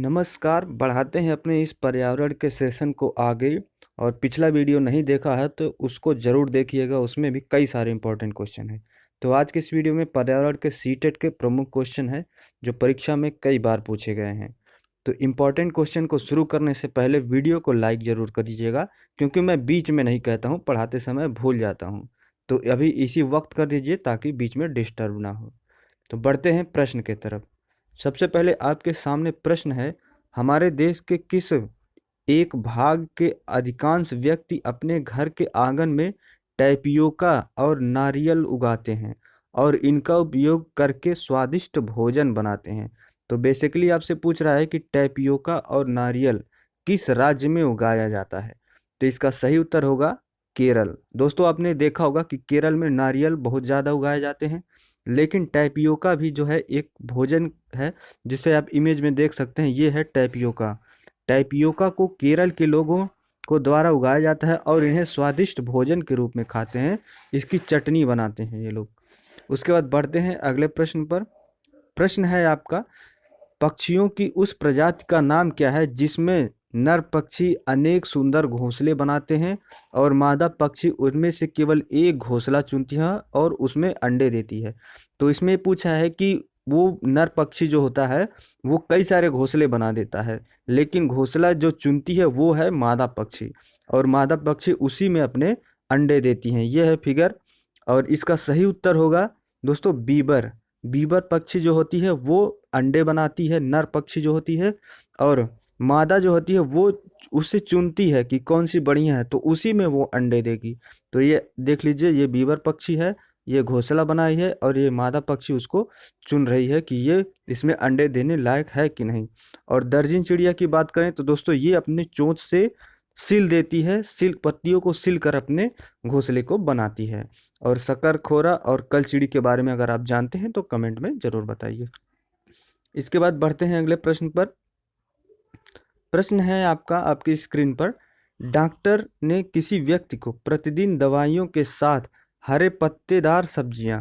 नमस्कार। बढ़ाते हैं अपने इस पर्यावरण के सेशन को आगे। और पिछला वीडियो नहीं देखा है तो उसको ज़रूर देखिएगा, उसमें भी कई सारे इंपॉर्टेंट क्वेश्चन हैं। तो आज के इस वीडियो में पर्यावरण के सीटेट के प्रमुख क्वेश्चन हैं जो परीक्षा में कई बार पूछे गए हैं। तो इम्पॉर्टेंट क्वेश्चन को शुरू करने से पहले वीडियो को लाइक ज़रूर कर दीजिएगा, क्योंकि मैं बीच में नहीं कहता हूँ, पढ़ाते समय भूल जाता हूँ। तो अभी इसी वक्त कर दीजिए ताकि बीच में डिस्टर्ब ना हो। तो बढ़ते हैं प्रश्न की तरफ। सबसे पहले आपके सामने प्रश्न है, हमारे देश के किस एक भाग के अधिकांश व्यक्ति अपने घर के आंगन में टैपियोका और नारियल उगाते हैं और इनका उपयोग करके स्वादिष्ट भोजन बनाते हैं। तो बेसिकली आपसे पूछ रहा है कि टैपियोका और नारियल किस राज्य में उगाया जाता है। तो इसका सही उत्तर होगा केरल। दोस्तों, आपने देखा होगा कि केरल में नारियल बहुत ज़्यादा उगाए जाते हैं, लेकिन टैपियोका भी जो है एक भोजन है जिसे आप इमेज में देख सकते हैं। ये है टैपियोका। टैपियोका को केरल के लोगों को द्वारा उगाया जाता है और इन्हें स्वादिष्ट भोजन के रूप में खाते हैं। इसकी चटनी बनाते हैं ये लोग। उसके बाद बढ़ते हैं अगले प्रश्न पर। प्रश्न है आपका, पक्षियों की उस प्रजाति का नाम क्या है जिसमें नर पक्षी अनेक सुंदर घोंसले बनाते हैं और मादा पक्षी उनमें से केवल एक घोंसला चुनती है और उसमें अंडे देती है। तो इसमें पूछा है कि वो नर पक्षी जो होता है वो कई सारे घोंसले बना देता है, लेकिन घोंसला जो चुनती है वो है मादा पक्षी, और मादा पक्षी उसी में अपने अंडे देती हैं। यह है फिगर। और इसका सही उत्तर होगा दोस्तों बीबर। बीबर पक्षी जो होती है वो अंडे बनाती है, नर पक्षी जो होती है, और मादा जो होती है वो उससे चुनती है कि कौन सी बढ़िया है, तो उसी में वो अंडे देगी। तो ये देख लीजिए, ये बीबर पक्षी है, ये घोंसला बनाई है और ये मादा पक्षी उसको चुन रही है कि ये इसमें अंडे देने लायक है कि नहीं। और दर्जन चिड़िया की बात करें तो दोस्तों ये अपनी चोंच से सिल देती है, सिल्क पत्तियों को सिल कर अपने घोंसले को बनाती है। और शकरखोरा और कलचिड़ी के बारे में अगर आप जानते हैं तो कमेंट में ज़रूर बताइए। इसके बाद बढ़ते हैं अगले प्रश्न पर। प्रश्न है आपका आपकी स्क्रीन पर, डॉक्टर ने किसी व्यक्ति को प्रतिदिन दवाइयों के साथ हरे पत्तेदार सब्जियां,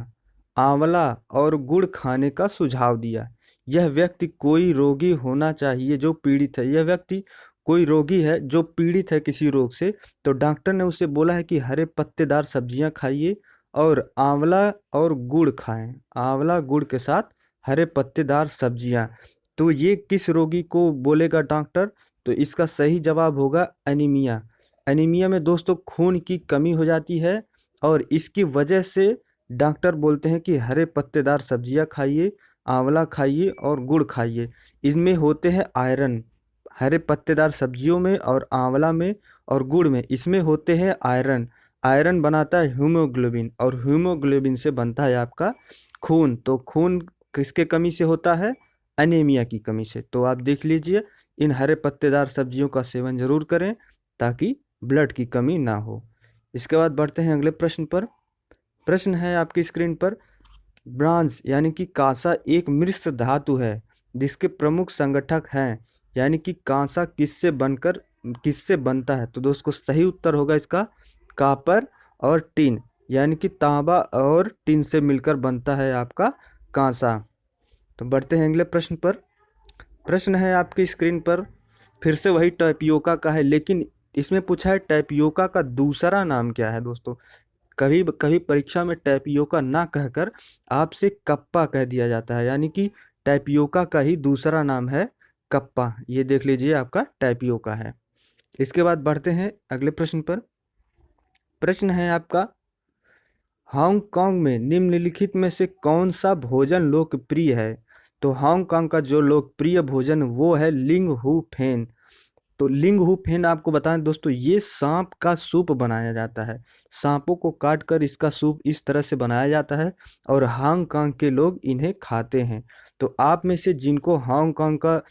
आंवला और गुड़ खाने का सुझाव दिया। यह व्यक्ति कोई रोगी होना चाहिए जो पीड़ित है। यह व्यक्ति कोई रोगी है जो पीड़ित है किसी रोग से। तो डॉक्टर ने उसे बोला है कि हरे पत्तेदार सब्जियां खाइए और आंवला और गुड़ खाएं। आंवला गुड़ के साथ हरे पत्तेदार सब्जियां। तो ये किस रोगी को बोलेगा डॉक्टर? तो इसका सही जवाब होगा एनीमिया। एनीमिया में दोस्तों खून की कमी हो जाती है और इसकी वजह से डॉक्टर बोलते हैं कि हरे पत्तेदार सब्जियां खाइए, आंवला खाइए और गुड़ खाइए। इनमें होते हैं आयरन। हरे पत्तेदार सब्जियों में और आंवला में और गुड़ में इसमें होते हैं आयरन। आयरन बनाता है हीमोग्लोबिन और हीमोग्लोबिन से बनता है आपका खून। तो खून किसके कमी से होता है? एनीमिया की कमी से। तो आप देख लीजिए, इन हरे पत्तेदार सब्जियों का सेवन जरूर करें ताकि ब्लड की कमी ना हो। इसके बाद बढ़ते हैं अगले प्रश्न पर। प्रश्न है आपकी स्क्रीन पर, ब्रॉन्ज यानी कि कांसा एक मिश्र धातु है जिसके प्रमुख संगठक हैं, यानी कि कांसा किससे बनता है? तो दोस्तों सही उत्तर होगा इसका कॉपर और टिन, यानी कि तांबा और टिन से मिलकर बनता है आपका कांसा। तो बढ़ते हैं अगले प्रश्न पर। प्रश्न है आपकी स्क्रीन पर, फिर से वही टैपियोका का है, लेकिन इसमें पूछा है टैपियोका का दूसरा नाम क्या है। दोस्तों कभी कभी परीक्षा में टैपियोका ना कहकर आपसे कप्पा कह दिया जाता है, यानी कि टैपियोका का ही दूसरा नाम है कप्पा। ये देख लीजिए, आपका टैपियोका है। इसके बाद बढ़ते हैं अगले प्रश्न पर। प्रश्न है आपका, हांगकांग में निम्नलिखित में से कौन सा भोजन लोकप्रिय है? तो हांगकांग का जो लोकप्रिय भोजन वो है लिंग हू फेन। तो लिंग हू फेन आपको बताएं दोस्तों, ये सांप का सूप बनाया जाता है। सांपों को काट कर इसका सूप इस तरह से बनाया जाता है और हांगकांग के लोग इन्हें खाते हैं। तो आप में से जिनको हांगकांग का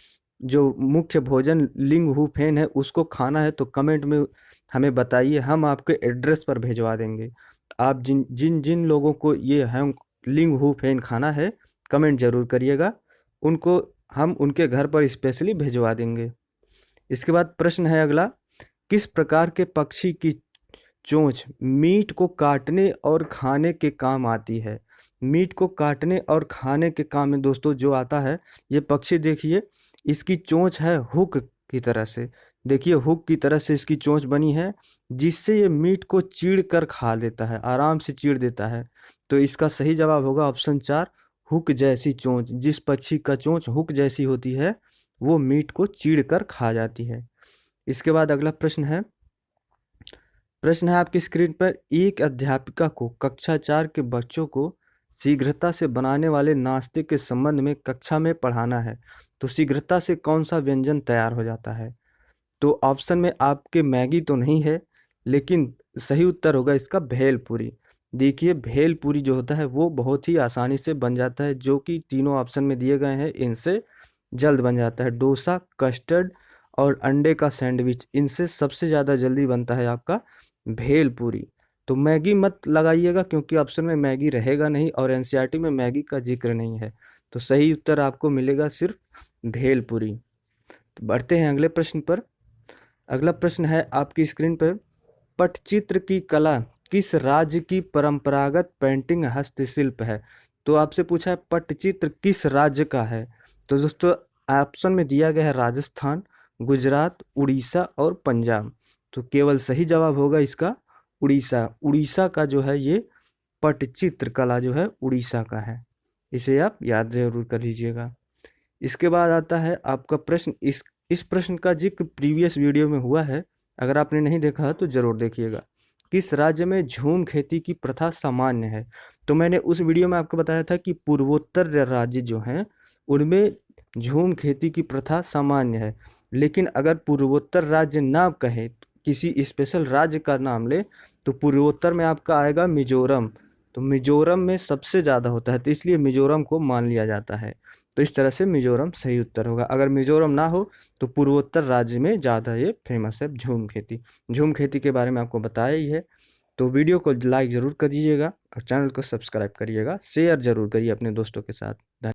जो मुख्य भोजन लिंग हू फेन है उसको खाना है तो कमेंट में हमें बताइए, हम आपके एड्रेस पर भेजवा देंगे। आप जिन जिन जिन लोगों को ये हम लिंग हू फेन खाना है कमेंट जरूर करिएगा, उनको हम उनके घर पर स्पेशली भिजवा देंगे। इसके बाद प्रश्न है अगला, किस प्रकार के पक्षी की चोंच मीट को काटने और खाने के काम आती है? मीट को काटने और खाने के काम में दोस्तों जो आता है, ये पक्षी देखिए, इसकी चोंच है हुक की तरह से, देखिए हुक की तरह से इसकी चोंच बनी है, जिससे ये मीट को चीड़ कर खा लेता है, आराम से चीड़ देता है। तो इसका सही जवाब होगा ऑप्शन 4, हुक जैसी चोंच। जिस पक्षी का चोंच हुक जैसी होती है वो मीट को चीड़ कर खा जाती है। इसके बाद अगला प्रश्न है आपकी स्क्रीन पर, एक अध्यापिका को कक्षा 4 के बच्चों को शीघ्रता से बनाने वाले नाश्ते के संबंध में कक्षा में पढ़ाना है, तो शीघ्रता से कौन सा व्यंजन तैयार हो जाता है? तो ऑप्शन में आपके मैगी तो नहीं है, लेकिन सही उत्तर होगा इसका भेलपूरी। देखिए भेलपूरी जो होता है वो बहुत ही आसानी से बन जाता है, जो कि तीनों ऑप्शन में दिए गए हैं इनसे जल्द बन जाता है। डोसा, कस्टर्ड और अंडे का सैंडविच, इनसे सबसे ज़्यादा जल्दी बनता है आपका भेलपूरी। तो मैगी मत लगाइएगा, क्योंकि ऑप्शन में मैगी रहेगा नहीं और एनसीईआरटी में मैगी का जिक्र नहीं है। तो सही उत्तर आपको मिलेगा सिर्फ भेलपूरी। तो बढ़ते हैं अगले प्रश्न पर। अगला प्रश्न है आपकी स्क्रीन पर, पटचित्र की कला किस राज्य की परंपरागत पेंटिंग हस्तशिल्प है? तो आपसे पूछा है पटचित्र किस राज्य का है, तो दोस्तों ऑप्शन में दिया गया है राजस्थान, गुजरात, उड़ीसा और पंजाब। तो केवल सही जवाब होगा इसका उड़ीसा। उड़ीसा का जो है ये पटचित्र कला जो है उड़ीसा का है, इसे आप याद जरूर कर लीजिएगा। इसके बाद आता है आपका प्रश्न, इस प्रश्न का जिक्र प्रीवियस वीडियो में हुआ है, अगर आपने नहीं देखा है तो जरूर देखिएगा। किस राज्य में झूम खेती की प्रथा सामान्य है? तो मैंने उस वीडियो में आपको बताया था कि पूर्वोत्तर राज्य जो हैं उनमें झूम खेती की प्रथा सामान्य है, लेकिन अगर पूर्वोत्तर राज्य ना कहे, किसी स्पेशल राज्य का नाम ले, तो पूर्वोत्तर में आपका आएगा मिजोरम। तो मिजोरम में सबसे ज़्यादा होता है, तो इसलिए मिजोरम को मान लिया जाता है। तो इस तरह से मिजोरम सही उत्तर होगा। अगर मिजोरम ना हो तो पूर्वोत्तर राज्य में ज़्यादा ये फेमस है झूम खेती। झूम खेती के बारे में आपको बताया ही है। तो वीडियो को लाइक ज़रूर कर दीजिएगा और चैनल को सब्सक्राइब करिएगा, शेयर ज़रूर करिए अपने दोस्तों के साथ।